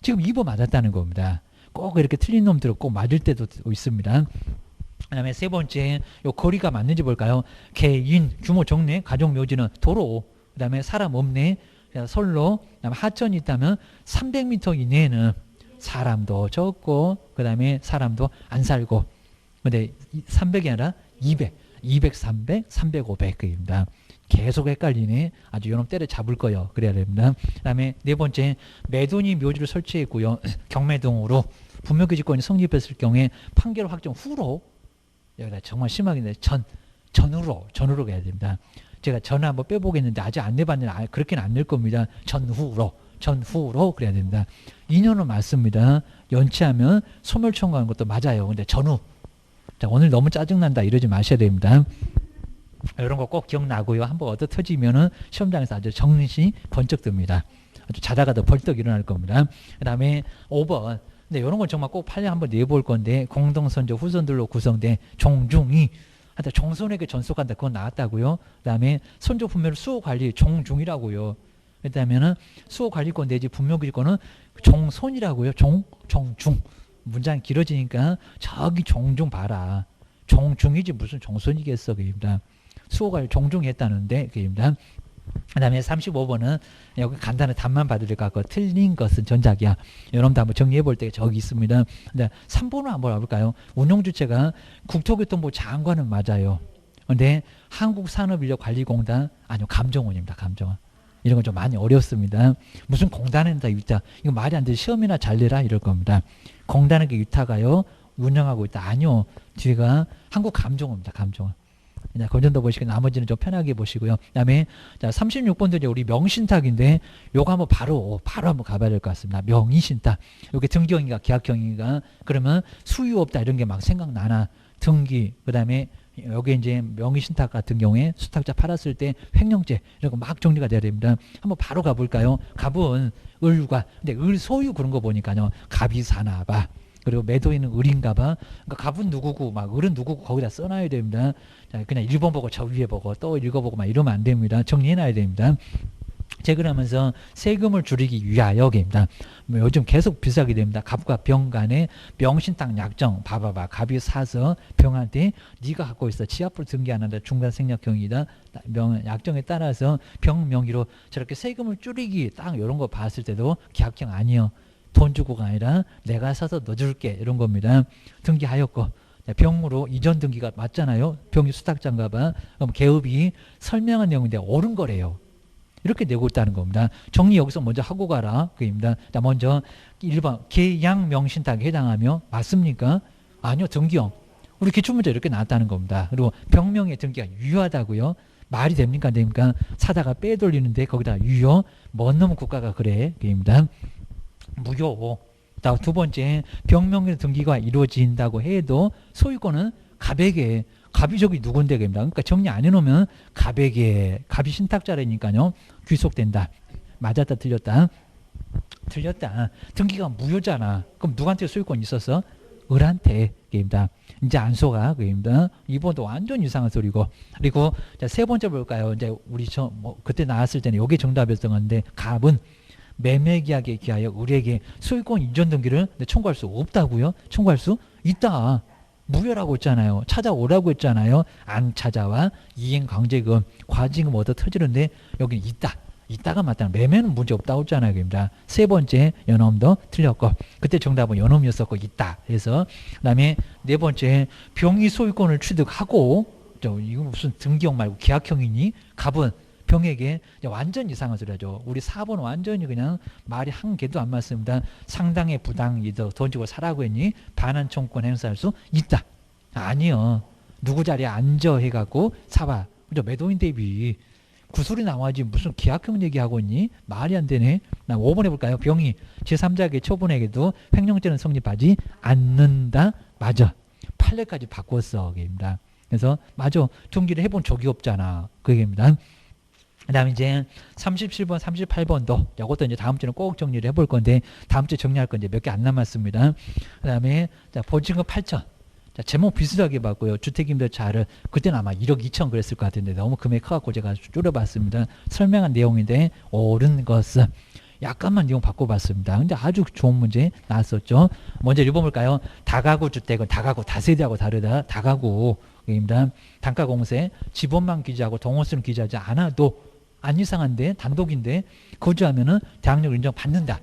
지금 2번 맞았다는 겁니다. 꼭 이렇게 틀린 놈들은 꼭 맞을 때도 있습니다. 그다음에 세 번째 요 거리가 맞는지 볼까요? 개인 규모 적네 가족 묘지는 도로 그다음에 사람 없네 솔로 그다음에 하천이 있다면 300m 이내에는 사람도 적고 그다음에 사람도 안 살고 근데 300이 아니라 200, 300, 300, 500입니다. 계속 헷갈리네. 아주 요놈 때려 잡을 거예요. 그래야 됩니다. 그 다음에 네 번째 매도인이 묘지를 설치했고요. 경매등으로 분묘기지권이 성립했을 경우에 판결 확정 후로 여기다 정말 심하게 전후로 해야 됩니다. 제가 전화 한번 빼보겠는데 아직 안 내봤는데 그렇게는 안 낼 겁니다. 전후로 전후로 그래야 됩니다. 2년은 맞습니다. 연치하면 소멸 청구하는 것도 맞아요. 근데 전후. 자, 오늘 너무 짜증난다 이러지 마셔야 됩니다. 이런 거 꼭 기억나고요. 한번 얻어 터지면은 시험장에서 아주 정신이 번쩍 듭니다. 아주 자다가도 벌떡 일어날 겁니다. 그 다음에 5번. 근데 이런 건 정말 꼭 판례 한번 내볼 건데, 공동선조 후손들로 구성된 종중이, 하여튼 종손에게 전속한다. 그건 나왔다고요. 그 다음에 선조 분묘를 수호관리 종중이라고요. 그다음에는 수호관리권 내지 분묘기지권은 종손이라고요. 종중. 문장이 길어지니까 저기 종중 봐라. 종중이지 무슨 종손이겠어. 그입니다. 수호관리 종중했다는데 그입니다. 그 다음에 35번은 여기 간단한 답만 받을 것 같고 틀린 것은 전작이야. 여러분도 한번 정리해 볼 때 저기 있습니다. 근데 3번은 한번 와볼까요? 운영주체가 국토교통부 장관은 맞아요. 근데 한국산업인력관리공단 아니요 감정원입니다. 감정원. 이런 건 좀 많이 어렵습니다. 무슨 공단에다 위탁. 이거 말이 안 돼. 시험이나 잘 내라 이럴 겁니다. 공단에게 위탁하여 운영하고 있다. 아니요. 뒤가 한국감정원입니다. 감정원. 그 정도 보시고 나머지는 좀 편하게 보시고요. 그다음에 자 36번도 이제 우리 명신탁인데 요거 한번 바로 한번 가봐야 될 것 같습니다. 명의신탁. 요게 등기형인가 계약형인가 그러면 수유 없다 이런 게 막 생각나나 등기 그다음에 여기 이제 명의신탁 같은 경우에 수탁자 팔았을 때 횡령죄 이런 거 막 정리가 돼야 됩니다. 한번 바로 가볼까요? 갑은 을과 근데 을 소유 그런 거 보니까요. 갑이 사나봐. 그리고 매도인은 을인가 봐. 그러니까 갑은 누구고 막 을은 누구고 거기다 써놔야 됩니다. 자, 그냥 1번 보고 저 위에 보고 또 읽어보고 막 이러면 안 됩니다. 정리해놔야 됩니다. 제그러면서 세금을 줄이기 위하여입니다. 뭐 요즘 계속 비싸게 됩니다. 갑과 병 간의 명신탁 약정 봐봐봐. 갑이 사서 병한테 네가 갖고 있어. 지하풀 등기 안 한다. 중간 생략형이다. 약정에 따라서 병 명의로 저렇게 세금을 줄이기 딱 이런 거 봤을 때도 계약형 아니요. 돈 주고가 아니라 내가 사서 넣어줄게 이런 겁니다. 등기하였고 병으로 이전 등기가 맞잖아요. 병이 수탁자인가 봐. 그럼 개업이 설명한 내용인데 옳은 거래요. 이렇게 내고 있다는 겁니다. 정리 여기서 먼저 하고 가라. 그입니다. 자, 먼저 1번 계약명신탁에 해당하며 맞습니까? 아니요. 등기형. 우리 기출문제 이렇게 나왔다는 겁니다. 그리고 병명의 등기가 유효하다고요. 말이 됩니까? 안 됩니까? 사다가 빼돌리는데 거기다 유효. 뭔 놈 국가가 그래. 그입니다. 무효. 두 번째 병명의 등기가 이루어진다고 해도 소유권은 갑에게 갑이 저기 누군데 그입니다. 그러니까 정리 안 해놓으면 갑에게 갑이 신탁자라니까요. 귀속된다. 맞았다 틀렸다. 틀렸다. 등기가 무효잖아. 그럼 누구한테 소유권 있었어? 을한테 그입니다. 이제 안 속아 그입니다. 이번도 완전 이상한 소리고. 그리고 자, 세 번째 볼까요? 이제 우리 그때 나왔을 때는 이게 정답이었던 건데 갑은 매매계약에 기하여 을에게 소유권 이전 등기를 청구할 수 없다고요? 청구할 수 있다. 무효라고 했잖아요. 찾아오라고 했잖아요. 안 찾아와 이행 강제금, 과징금 얻어 터지는데 여기는 있다. 있다가 맞다. 매매는 문제 없다고 했잖아요. 그입니다. 세 번째 연엄도 틀렸고 그때 정답은 연엄이었었고 있다. 그래서 그다음에 네 번째 병이 소유권을 취득하고 이거 무슨 등기형 말고 계약형이니? 갑은 병에게 완전 이상한 소리 하죠. 우리 4번 완전히 그냥 말이 한 개도 안 맞습니다. 상당의 부당이 돈 주고 사라고 했니? 반환 청구권 행사할 수 있다. 아니요. 누구 자리에 앉아 해갖고 사봐. 그죠? 매도인 대비 구술이 나와야지 무슨 계약형 얘기하고 있니? 말이 안 되네. 나 5번 해볼까요? 병이 제3자에게 처분에게도 횡령죄는 성립하지 않는다. 맞아. 판례까지 바꿨어. 그입니다. 그래서 맞아. 등기를 해본 적이 없잖아. 그 얘기입니다. 그 다음에 이제 37번, 38번도 이것도 이제 다음 주는 꼭 정리를 해볼 건데 다음 주에 정리할 건 이제 몇 개 안 남았습니다. 그 다음에 자, 보증금 8천. 자, 제목 비슷하게 봤고요. 주택임대차를 그때는 아마 1억 2천 그랬을 것 같은데 너무 금액이 커갖고 제가 줄여봤습니다. 설명한 내용인데 옳은 것은 약간만 내용 바꿔봤습니다. 근데 아주 좋은 문제 나왔었죠. 먼저 읽어볼까요? 다가구 주택은 다가구 다세대하고 다르다. 다가구입니다. 단가공세 지번만 기재하고 동호수는 기재하지 않아도 안 이상한데 단독인데 거주하면은 대항력 인정 받는다.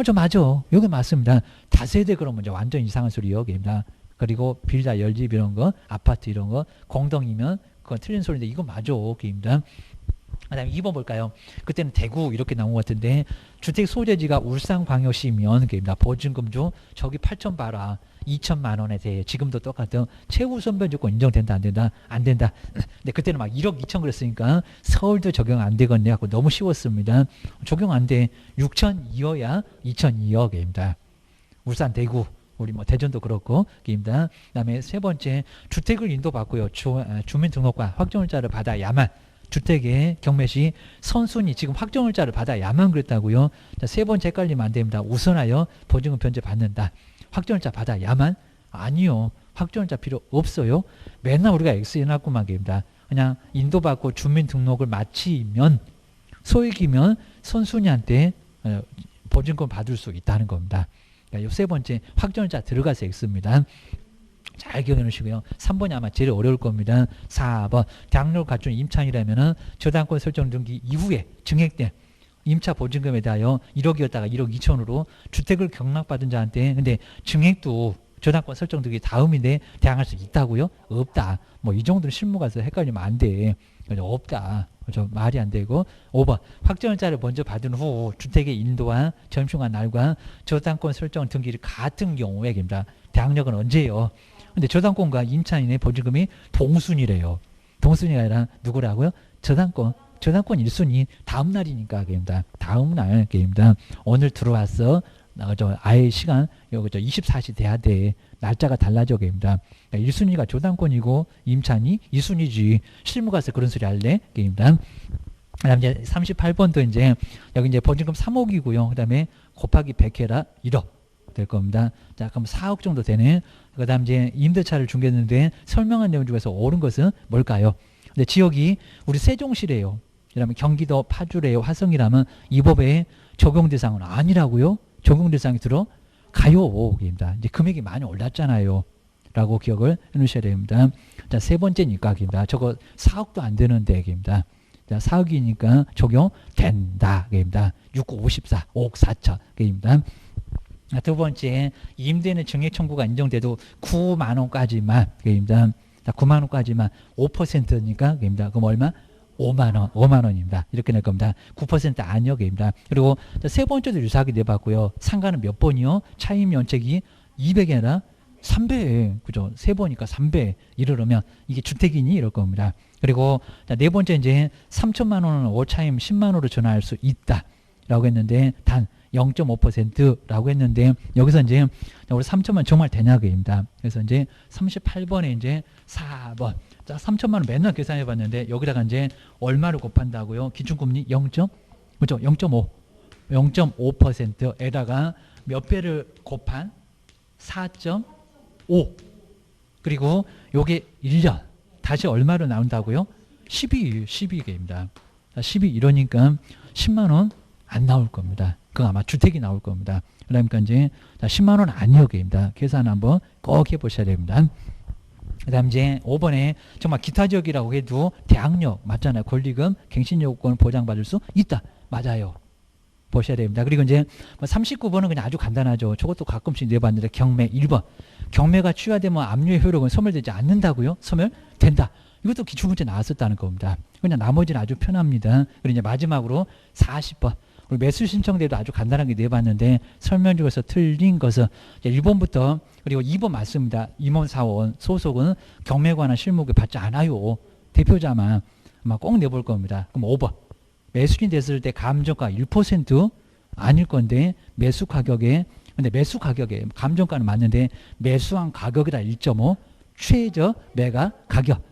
저 맞아. 여기 맞습니다. 다세대 그러면 이제 완전 이상한 소리 여기입니다. 그리고 빌라 열집 이런 거, 아파트 이런 거 공동이면 그건 틀린 소리인데 이거 맞아. 여기입니다. 그다음에 2번 볼까요? 그때는 대구 이렇게 나온 것 같은데 주택 소재지가 울산광역시면 그입니다. 보증금 줘 저기 8천 봐라. 2천만 원에 대해 지금도 똑같은 최후 선변 조건 인정된다 안 된다 안 된다. 근데 그때는 막 1억 2천 그랬으니까 서울도 적용 안 되겠네 하고 너무 쉬웠습니다. 적용 안 돼. 6천2어야 2천2억입니다. 울산 대구 우리 뭐 대전도 그렇고 입니다. 그다음에 세 번째 주택을 인도받고요. 주민등록과 확정일자를 받아야만 주택의 경매 시 선순위 지금 확정일자를 받아야만 그랬다고요. 자, 세 번째 헷갈리면 안 됩니다. 우선하여 보증금 변제 받는다. 확정일자 받아야만 아니요. 확정일자 필요 없어요. 맨날 우리가 X 해놨구만 입니다. 그냥 인도받고 주민등록을 마치면 소액이면 선순위한테 보증금 받을 수 있다는 겁니다. 이 세 번째 확정일자 들어가서 X입니다. 잘 기억해 놓으시고요. 3번이 아마 제일 어려울 겁니다. 4번 대항력을 갖춘 임차인이라면 저당권 설정 등기 이후에 증액된 임차 보증금에 대하여 1억이었다가 1억 2천으로 주택을 경락받은 자한테 근데 증액도 저당권 설정 등기 다음인데 대항할 수 있다고요? 없다. 뭐 이 정도는 실무 가서 헷갈리면 안 돼. 없다. 그렇죠? 말이 안 되고 5번 확정일자를 먼저 받은 후 주택의 인도와 점심과 날과 저당권 설정 등기를 같은 경우에 대항력은 언제예요? 근데 저당권과 임차인의 보증금이 동순이래요. 동순위가 아니라 누구라고요? 저당권 1순위 다음 날이니까 게임다. 다음 날 게임다. 오늘 들어왔어. 아예 시간 여기 24시 돼야 돼. 날짜가 달라져 게임다. 1순위가 저당권이고 임차인이 2순위지. 실무 가서 그런 소리 할래? 게임다. 그다음 이제 38번도 이제 여기 이제 보증금 3억이고요. 그다음에 곱하기 100해라 1억 될 겁니다. 자, 그럼 4억 정도 되네. 그다음 이제 임대차를 중개했는데 설명한 내용 중에서 옳은 것은 뭘까요? 근데 지역이 우리 세종시래요. 그다음에 경기도 파주래요. 화성이라면 이 법에 적용 대상은 아니라고요. 적용 대상이 들어 가요입니다. 이제 금액이 많이 올랐잖아요. 라고 기억을 해 놓으셔야 됩니다. 자, 세 번째니까 입니다. 저거 4억도 안 되는데 입니다. 자, 4억이니까 적용된다. 입니다. 6, 54, 5억 4천 입니다. 두 번째, 임대인의 증액 청구가 인정돼도 9만 원까지만 입니다. 자, 9만 원까지만 5%니까 입니다. 그럼 얼마? 5만 원입니다. 이렇게 낼 겁니다. 9% 안역입니다. 그리고 세 번째도 유사하게 내봤고요. 상가는 몇 번이요? 차임 면책이 200이 아니라 3배. 그죠? 세 번이니까 3배. 이러려면 이게 주택이니? 이럴 겁니다. 그리고 네 번째 이제 3천만 원은 월차임 10만 원으로 전환할 수 있다. 라고 했는데 단 0.5%라고 했는데 여기서 이제 우리 3천만 정말 되냐고입니다. 그래서 이제 38번에 이제 4번. 자, 3천만 원 맨날 계산해 봤는데 여기다가 이제 얼마를 곱한다고요? 기준금리 0. 그죠? 0.5. 0.5%에다가 몇 배를 곱한 4.5. 그리고 요게 1년. 다시 얼마로 나온다고요? 12개입니다. 12 이러니까 10만 원 안 나올 겁니다. 그거 아마 주택이 나올 겁니다. 그러니까 이제 10만 원 아니요입니다. 계산 한번 꼭 해보셔야 됩니다. 그다음 이제 5번에 정말 기타 지역이라고 해도 대항력 맞잖아요. 권리금, 갱신요건을 보장받을 수 있다. 맞아요. 보셔야 됩니다. 그리고 이제 39번은 그냥 아주 간단하죠. 저것도 가끔씩 내봤는데 경매 1번. 경매가 취하되면 압류의 효력은 소멸되지 않는다고요? 소멸된다. 이것도 기출문제 나왔었다는 겁니다. 그냥 나머지는 아주 편합니다. 그리고 이제 마지막으로 40번. 우리 매수 신청대도 아주 간단하게 내봤는데 설명 중에서 틀린 것은 1번부터 그리고 2번 맞습니다. 임원 사원 소속은 경매에 관한 실무에 받지 않아요. 대표자만 아마 꼭 내볼 겁니다. 그럼 5번. 매수인 됐을 때 감정가 1% 아닐 건데 매수 가격에 근데 매수 가격에 감정가는 맞는데 매수한 가격이다 1.5 최저 매가 가격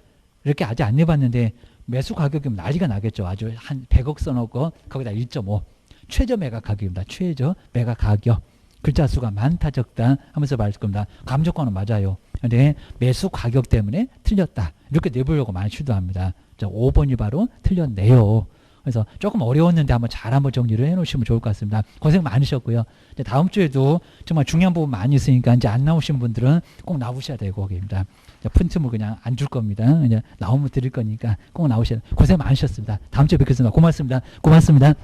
이렇게 아직 안 내봤는데 매수 가격이면 난리가 나겠죠. 아주 한 100억 써놓고 거기다 1.5 최저 매각 가격입니다. 최저 매각 가격. 글자 수가 많다 적다 하면서 말할 겁니다. 감정가는 맞아요. 근데 매수 가격 때문에 틀렸다. 이렇게 내보려고 많이 시도합니다. 5번이 바로 틀렸네요. 그래서 조금 어려웠는데 한번 정리를 해놓으시면 좋을 것 같습니다. 고생 많으셨고요. 이제 다음 주에도 정말 중요한 부분 많이 있으니까 이제 안 나오신 분들은 꼭 나오셔야 되고 거기입니다. 푼틈을 그냥 안 줄 겁니다. 이제 나오면 드릴 거니까 꼭 나오셔야 돼요. 고생 많으셨습니다. 다음 주에 뵙겠습니다. 고맙습니다. 고맙습니다.